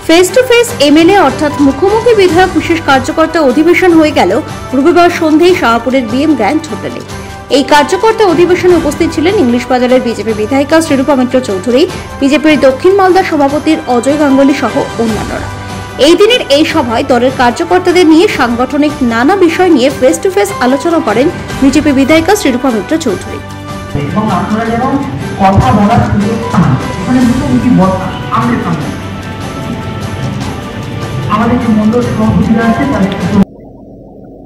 Face to face MLA অর্থাৎ মুখোমুখি বিধায়ক বিশেষ কার্যকর্তা অধিবেশন হয়ে গেল রবিবার সন্ধ্যায় শাহপুরের বিএম গ্র্যান্ড হোটেলে। এই কার্যকর্তা অধিবেশনে উপস্থিত ছিলেন ইংলিশ বাজারের বিজেপি বিধায়িকা শ্রীরূপা মিত্র চৌধুরী, বিজেপির দক্ষিণ মালদা সভাপতির অজয় গাঙ্গুলি সহ অন্যান্যরা। এই দিনের এই সভায় দলের কার্যকর্তাদের নিয়ে সাংগঠনিক নানা বিষয় নিয়ে ফেস টু ফেস আলোচনা করেন বিজেপি বিধায়িকা শ্রীরূপা মিত্র চৌধুরী। এবং আপনারা যেমন কথা বলার সুযোগ পান, এখানে মুখোমুখি বসা আমাদের সামনে আমাদের যে মন্ডল সভাপতিরা আছে তাদের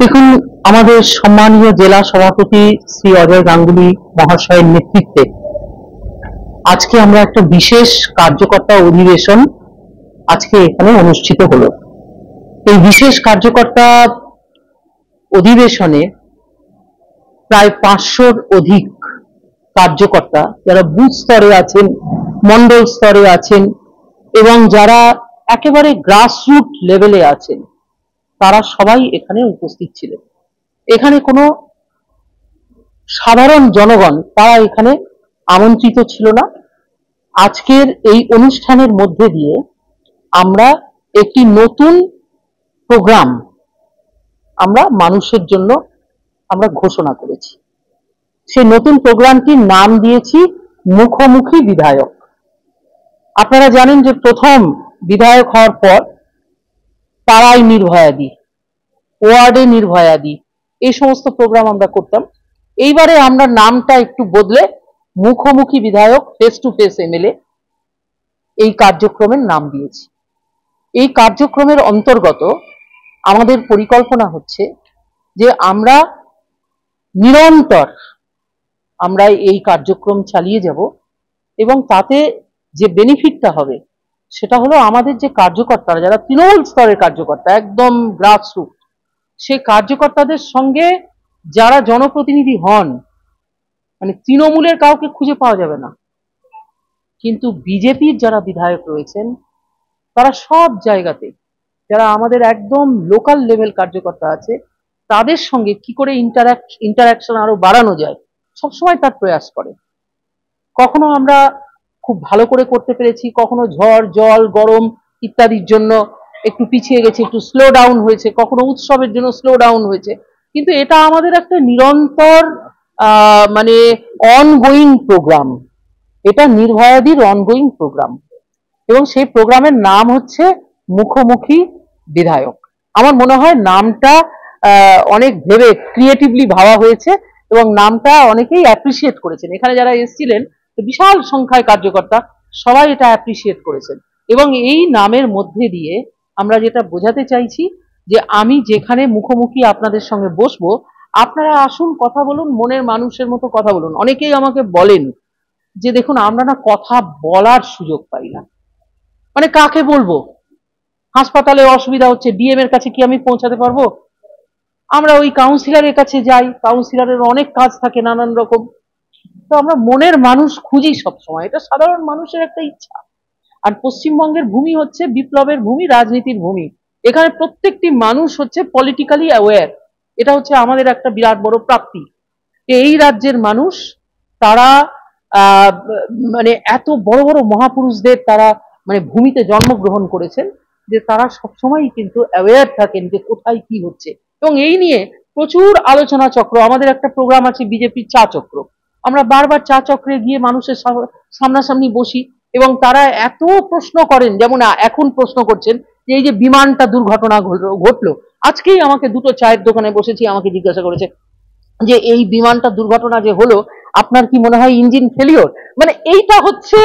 দেখুন, আমাদের সম্মানীয় জেলা সভাপতি শ্রী অজয় গাঙ্গুলি মহাশয়ের নেতৃত্বে আজকে আমরা একটা বিশেষ কার্যকর্তা অধিবেশন আজকে এখানে অনুষ্ঠিত হলো। এই বিশেষ কার্যকর্তা অধিবেশনে প্রায় 500-র অধিক কার্যকর্তা যারা বুথ স্তরে আছেন, মন্ডল স্তরে আছেন এবং যারা একেবারে গ্রাসরুট লেভেলে আছেন, তারা সবাই এখানে উপস্থিত ছিলেন। এখানে কোনো সাধারণ জনগণ তারা এখানে আমন্ত্রিত ছিল না। আজকের এই অনুষ্ঠানের মধ্যে দিয়ে আমরা একটি নতুন প্রোগ্রাম আমরা মানুষের জন্য আমরা ঘোষণা করেছি। সেই নতুন প্রোগ্রামটির নাম দিয়েছি মুখোমুখি বিধায়ক। আপনারা জানেন যে প্রথম বিধায়ক হওয়ার পর পাড়ায় নির্ভয়াদি, ওয়ার্ডে নির্ভয়াদি, এই সমস্ত প্রোগ্রাম আমরা করতাম। এইবারে আমরা নামটা একটু বদলে মুখোমুখি বিধায়ক ফেস টু ফেস এমএলএ এই কার্যক্রমের নাম দিয়েছি। এই কার্যক্রমের অন্তর্গত আমাদের পরিকল্পনা হচ্ছে যে আমরা নিরন্তর আমরা এই কার্যক্রম চালিয়ে যাব এবং তাতে যে বেনিফিটটা হবে সেটা হলো আমাদের যে কার্যকর্তারা যারা তৃণমূল স্তরের কার্যকর্তা, একদম গ্রাসরুট, সেই কার্যকর্তাদের সঙ্গে যারা জনপ্রতিনিধি হন, মানে তৃণমূলের কাউকে খুঁজে পাওয়া যাবে না, কিন্তু বিজেপির যারা বিধায়ক রয়েছেন তারা সব জায়গাতে, যারা আমাদের একদম লোকাল লেভেল কার্যকর্তা আছে, তাদের সঙ্গে কি করে ইন্টারাকশন আরো বাড়ানো যায় সবসময় তার প্রয়াস করে। কখনো আমরা খুব ভালো করে করতে পেরেছি, কখনো ঝড় জল গরম ইত্যাদির জন্য একটু পিছিয়ে গেছে, একটু স্লো ডাউন হয়েছে, কখনো উৎসবের জন্য স্লো ডাউন হয়েছে, কিন্তু এটা আমাদের একটা নিরন্তর মানে অনগোয়িং প্রোগ্রাম। এটা নির্ভয়াদির অনগোয়িং প্রোগ্রাম এবং সেই প্রোগ্রামের নাম হচ্ছে মুখোমুখি বিধায়ক। আমার মনে হয় নামটা অনেক ভেবে ক্রিয়েটিভলি ভাবা হয়েছে এবং নামটা অনেকেই অ্যাপ্রিসিয়েট করেছেন। এখানে যারা এসেছিলেন বিশাল সংখ্যায় কার্যকর্তা, সবাই এটা অ্যাপ্রিসিয়েট করেছেন এবং এই নামের মধ্যে দিয়ে আমরা যেটা বোঝাতে চাইছি যে আমি যেখানে মুখোমুখি আপনাদের সঙ্গে বসবো, আপনারা আসুন, কথা বলুন, মনের মানুষের মতো কথা বলুন। অনেকেই আমাকে বলেন যে দেখুন আমরা না কথা বলার সুযোগ পাই না, মানে কাকে বলবো, হাসপাতালে অসুবিধা হচ্ছে, ডিএম এর কাছে কি আমি পৌঁছাতে পারবো? আমরা ওই কাউন্সিলরের কাছে যাই, কাউন্সিলরের অনেক কাজ থাকে নানান রকম, তো আমরা মনের মানুষ খুঁজি সবসময়, এটা সাধারণ মানুষের একটা ইচ্ছা। আর পশ্চিমবঙ্গের ভূমি হচ্ছে বিপ্লবের ভূমি, রাজনীতির ভূমি। এখানে প্রত্যেকটি মানুষ হচ্ছে পলিটিক্যালি অ্যাওয়্যার, এটা হচ্ছে আমাদের একটা বিরাট বড় প্রাপ্তি। এই রাজ্যের মানুষ তারা মানে এত বড় বড় মহাপুরুষদের তারা মানে ভূমিতে জন্মগ্রহণ করেছেন যে তারা সবসময় কিন্তু অ্যাওয়্যার থাকেন যে কোথায় কি হচ্ছে, এবং এই নিয়ে প্রচুর আলোচনা চক্র। আমাদের একটা প্রোগ্রাম আছে বিজেপির চা চক্র, আমরা বারবার চা চক্রে গিয়ে মানুষের সামনাসামনি বসি এবং তারা এত প্রশ্ন করেন, যেমন এখন প্রশ্ন করছেন যে এই যে বিমানটা দুর্ঘটনা ঘটলো, আজকেই আমাকে দুটো চায়ের দোকানে বসেছি, আমাকে জিজ্ঞাসা করেছে যে এই বিমানটা দুর্ঘটনা যে হলো আপনার কি মনে হয় ইঞ্জিন ফেলিওর? মানে এইটা হচ্ছে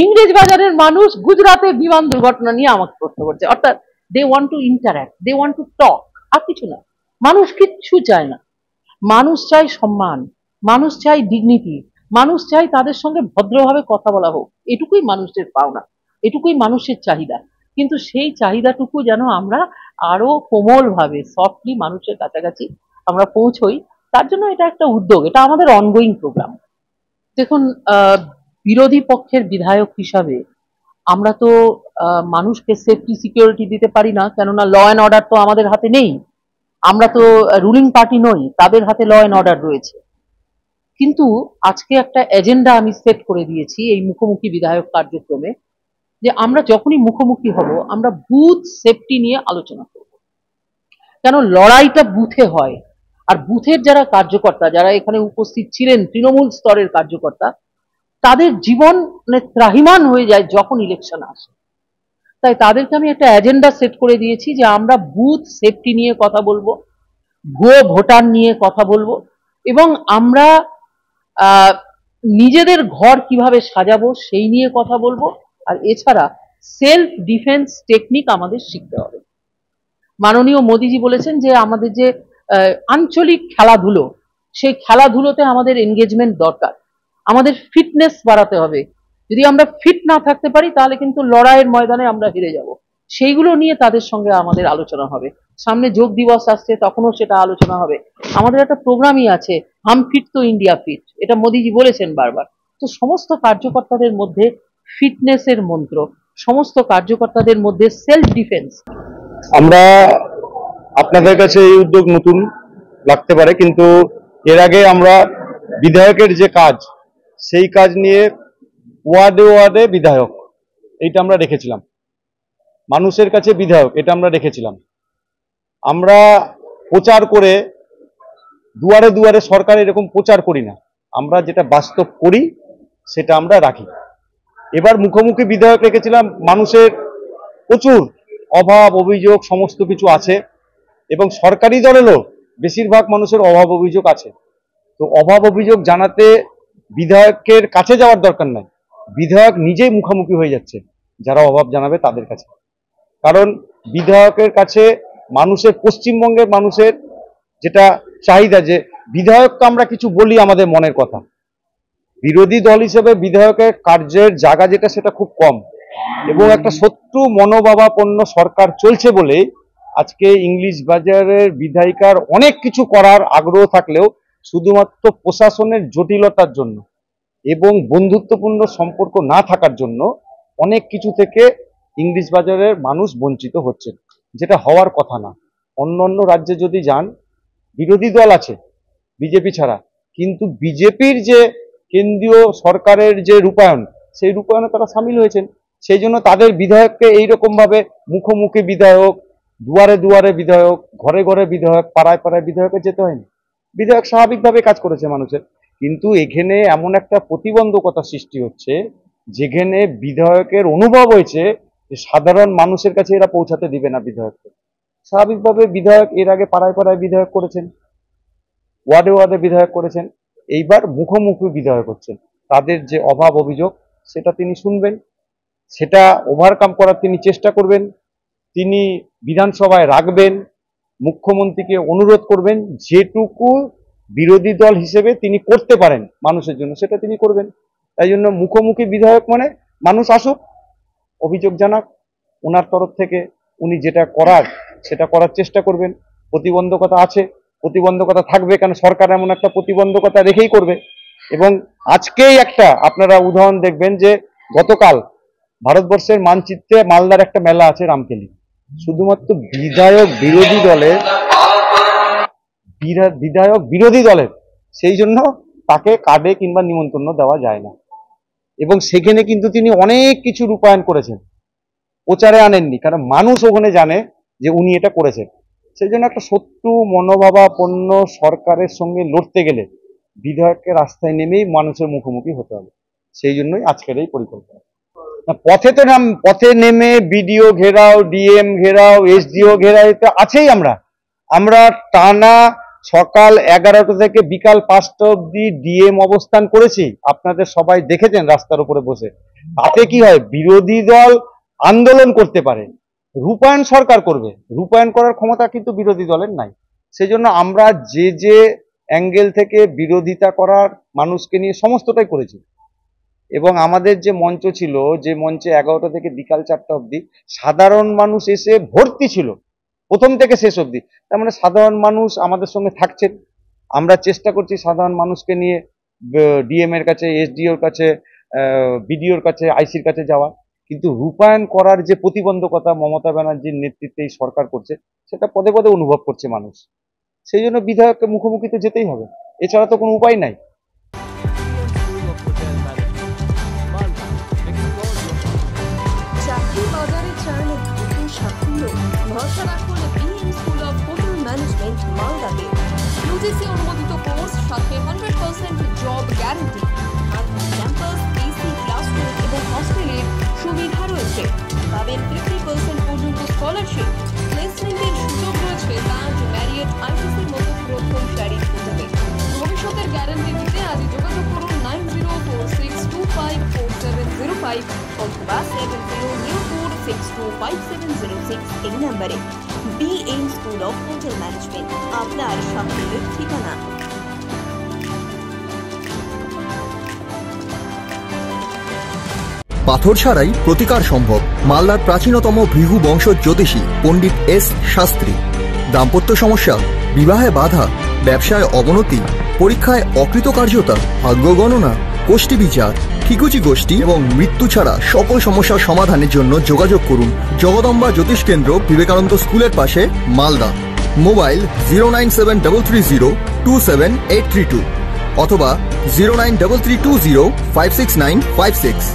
ইংরেজ বাজারের মানুষ গুজরাটে বিমান দুর্ঘটনা নিয়ে আমাকে প্রশ্ন করছে। অর্থাৎ they want to interact, they want to talk, আর কিছু না। মানুষ কিচ্ছু চায় না, মানুষ চাই সম্মান, মানুষ চাই ডিগনিটি, মানুষ চাই তাদের সঙ্গে ভদ্রভাবে কথা বলা হোক, এটুকুই মানুষের পাওনা, এটুকুই মানুষের চাহিদা। কিন্তু সেই চাহিদাটুকু যেন আমরা আরো কোমল ভাবে সফটলি মানুষের কাছাকাছি আমরা পৌঁছই, তার জন্য এটা একটা উদ্যোগ, এটা আমাদের অনগোয়িং প্রোগ্রাম। দেখুন, বিরোধী পক্ষের বিধায়ক হিসাবে আমরা তো মানুষকে সেফটি সিকিউরিটি দিতে পারি না, কেননা ল অ্যান্ড অর্ডার তো আমাদের হাতে নেই। আমরা তো রুলিং পার্টি নই, তাদের হাতে ল অ্যান্ড অর্ডার রয়েছে। কিন্তু আজকে একটা এজেন্ডা আমি সেট করে দিয়েছি এই মুখোমুখি বিধায়ক কার্যক্রমে, যে আমরা যখনই মুখোমুখি হব আমরা বুথ সেফটি নিয়ে আলোচনা করব, কেন লড়াইটা বুথে হয়। আর বুথের যারা কার্যকর্তা, যারা এখানে উপস্থিত ছিলেন তৃণমূল স্তরের কার্যকর্তা, তাদের জীবন মানে ত্রাহিমাম হয়ে যায় যখন ইলেকশন আসে। তাই তাদেরকে আমি একটা এজেন্ডা সেট করে দিয়েছি যে আমরা বুথ সেফটি নিয়ে কথা বলবো, ভুয়ো ভোটার নিয়ে কথা বলবো, এবং আমরা নিজেদের ঘর কিভাবে সাজাবো সেই নিয়ে কথা বলবো। আর এছাড়া সেলফ ডিফেন্স টেকনিক আমাদের শিখতে হবে। মাননীয় মোদীজি বলেছেন যে আমাদের যে আঞ্চলিক খেলাধুলো, সেই খেলাধুলোতে আমাদের এনগেজমেন্ট দরকার, আমাদের ফিটনেস বাড়াতে হবে। যদি আমরা ফিট না থাকতে পারি তাহলে কিন্তু লড়াইয়ের ময়দানে আমরা হেরে যাব। সেইগুলো নিয়ে তাদের সঙ্গে আমাদের আলোচনা হবে। সামনে যোগ দিবস আসছে, তখনও সেটা আলোচনা হবে। আমাদের একটা প্রোগ্রামই আছে, হাম ফিট তো ইন্ডিয়া ফিট, এটা মোদীজি বলেছেন বারবার। তো সমস্ত কার্যকর্তাদের মধ্যে ফিটনেসের মন্ত্র, সমস্ত কার্যকর্তাদের মধ্যে সেলফ ডিফেন্স। আমরা আপনাদের কাছে এই উদ্যোগ নতুন লাগতে পারে, কিন্তু এর আগে আমরা বিধায়কের যে কাজ, সেই কাজ নিয়ে ওয়ার্ডে ওয়ার্ডে বিধায়ক এইটা আমরা রেখেছিলাম, মানুষের কাছে বিধায়ক এটা আমরা রেখেছিলাম। আমরা প্রচার করে দুয়ারে দুয়ারে সরকার এরকম প্রচার করি না, আমরা যেটা বাস্তব করি সেটা আমরা রাখি। এবার মুখোমুখি বিধায়ক রেখেছিলাম, মানুষের প্রচুর অভাব অভিযোগ সমস্ত কিছু আছে, এবং সরকারি দলেরও বেশিরভাগ মানুষের অভাব অভিযোগ আছে। তো অভাব অভিযোগ জানাতে বিধায়কের কাছে যাওয়ার দরকার নাই, বিধায়ক নিজেই মুখোমুখি হয়ে যাচ্ছে যারা অভাব জানাবে তাদের কাছে। কারণ বিধায়কের কাছে মানুষের, পশ্চিমবঙ্গের মানুষের যেটা চাহিদা, যে বিধায়ককে আমরা কিছু বলি আমাদের মনের কথা। বিরোধী দল হিসেবে বিধায়কের কার্যের জায়গা যেটা সেটা খুব কম, এবং একটা শত্রু মনোভাবাপন্ন সরকার চলছে বলে আজকে ইংলিশ বাজারের বিধায়িকার অনেক কিছু করার আগ্রহ থাকলেও শুধুমাত্র প্রশাসনের জটিলতার জন্য এবং বন্ধুত্বপূর্ণ সম্পর্ক না থাকার জন্য অনেক কিছু থেকে ইংলিশ বাজারের মানুষ বঞ্চিত হচ্ছে, যেটা হওয়ার কথা না। অন্য অন্য রাজ্যে যদি যান, বিরোধী দল আছে বিজেপি ছাড়া, কিন্তু বিজেপির যে কেন্দ্রীয় সরকারের যে রূপায়ণ, সেই রূপায়ণে তারা সামিল হয়েছেন। সেই জন্য তাদের বিধায়ককে এইরকম ভাবে মুখোমুখি বিধায়ক, দুয়ারে দুয়ারে বিধায়ক, ঘরে ঘরে বিধায়ক, পাড়ায় পাড়ায় বিধায়কে যেতে হয়নি। বিধায়ক স্বাভাবিকভাবে কাজ করেছে মানুষের। কিন্তু এখানে এমন একটা প্রতিবন্ধকতা সৃষ্টি হচ্ছে, যেখানে বিধায়কের অনুভব হয়েছে যে সাধারণ মানুষের কাছে এরা পৌঁছাতে দিবে না বিধায়ককে। স্বাভাবিকভাবে বিধায়ক এর আগে পাড়ায় পাড়ায় বিধায়ক করেছেন, ওয়ার্ডে ওয়ার্ডে বিধায়ক করেছেন, এইবার মুখোমুখি বিধায়ক হচ্ছেন। তাদের যে অভাব অভিযোগ সেটা তিনি শুনবেন, সেটা ওভারকাম করার তিনি চেষ্টা করবেন, তিনি বিধানসভায় রাখবেন, মুখ্যমন্ত্রীকে অনুরোধ করবেন যেটুকু বিরোধী দল হিসেবে তিনি করতে পারেন মানুষের জন্য সেটা তিনি করবেন। তাই জন্য মুখোমুখি বিধায়ক মানে মানুষ আসুক, অভিযোগ জানাক, ওনার তরফ থেকে উনি যেটা করার সেটা করার চেষ্টা করবেন। প্রতিবন্ধকতা আছে, প্রতিবন্ধকতা থাকবে, কেন সরকার এমন একটা প্রতিবন্ধকতা রেখেই করবে। এবং আজকেই একটা আপনারা উদাহরণ দেখবেন যে গতকাল ভারতবর্ষের মানচিত্রে মালদার একটা মেলা আছে, রামকেলি, শুধুমাত্র বিধায়ক বিরোধী দলের সেই জন্য তাকে কার্ডে কিংবা নিমন্ত্রণ দেওয়া যায় না। এবং সেখানে কিন্তু তিনি অনেক কিছু রূপায়ণ করেছেন, প্রচারে আনেননি, কারণ মানুষ ওখানে জানে যে উনি এটা করেছেন। সেই জন্য একটা শত্রু মনোভাবাপন্ন সরকারের সঙ্গে লড়তে গেলে বিধায়ককে রাস্তায় নেমেই মানুষের মুখোমুখি হতে হবে। সেই জন্যই আজকের এই পরিকল্পনা। পথে নেমে বিডিও ঘেরাও, ডিএম ঘেরাও, এসডিও ঘেরাও এটা আছেই। আমরা টানা সকাল 11টা থেকে বিকাল 5টা অব্দি ডিএম অবস্থান করেছি, আপনাদের সবাই দেখেছেন রাস্তার উপরে বসে। তাতে কি হয়, বিরোধী দল আন্দোলন করতে পারে, রূপায়ণ সরকার করবে, রূপায়ণ করার ক্ষমতা কিন্তু বিরোধী দলের নাই। সেই জন্য আমরা যে যে অ্যাঙ্গেল থেকে বিরোধিতা করার মানুষকে নিয়ে সমস্তটাই করেছি। এবং আমাদের যে মঞ্চ ছিল, যে মঞ্চে 11টা থেকে বিকাল 4টা অব্দি সাধারণ মানুষ এসে ভর্তি ছিল প্রথম থেকে শেষ অব্দি, তার মানে সাধারণ মানুষ আমাদের সঙ্গে থাকছেন। আমরা চেষ্টা করছি সাধারণ মানুষকে নিয়ে ডিএম এর কাছে, এসডিওর কাছে, বিডিওর কাছে, আইসির কাছে যাওয়া। কিন্তু রূপায়ণ করার যে প্রতিবন্ধকতা মমতা ব্যানার্জির নেতৃত্বে এই সরকার করছে, সেটা পদে পদে অনুভব করছে মানুষ। সেই জন্য বিধায়ককে মুখোমুখি তো যেতেই হবে, এছাড়া তো কোনো উপায় নাই। জন্য ভরসা রাখুন BM school of hotel management মালদাতে। ইউজিসি অনুমোদিত কোর্স, সাথে 100% job guarantee, campus, AC classroom এবং হস্টেলের সুবিধা রয়েছে। পাবেন 50% পর্যন্ত স্কলারশিপ, প্লেসমেন্টের সুযোগ রয়েছে তাজ, ম্যারিয়েট, আইটিসির মতো প্রথম সারির হোটেলে। ভবিষ্যতের গ্যারান্টি দিতে আজই যোগাযোগ করুন 9046254705 অথবা 7004625706 এই নম্বরে। BM school of hotel management, আপনার সাফল্যের ঠিকানা। পাথর ছাড়াই প্রতিকার সম্ভব। মালদার প্রাচীনতম ভৃগু বংশ জ্যোতিষী পণ্ডিত এস শাস্ত্রী। দাম্পত্য সমস্যা, বিবাহে বাধা, ব্যবসায় অবনতি, পরীক্ষায় অকৃতকার্যতা, ভাগ্য গণনা, কোষ্ঠী বিচার, ঠিকুচি গোষ্ঠী এবং মৃত্যু ছাড়া সকল সমস্যার সমাধানের জন্য যোগাযোগ করুন জগদম্বা জ্যোতিষ কেন্দ্র, বিবেকানন্দ স্কুলের পাশে, মালদা। মোবাইল 09733027832 অথবা 09332056956।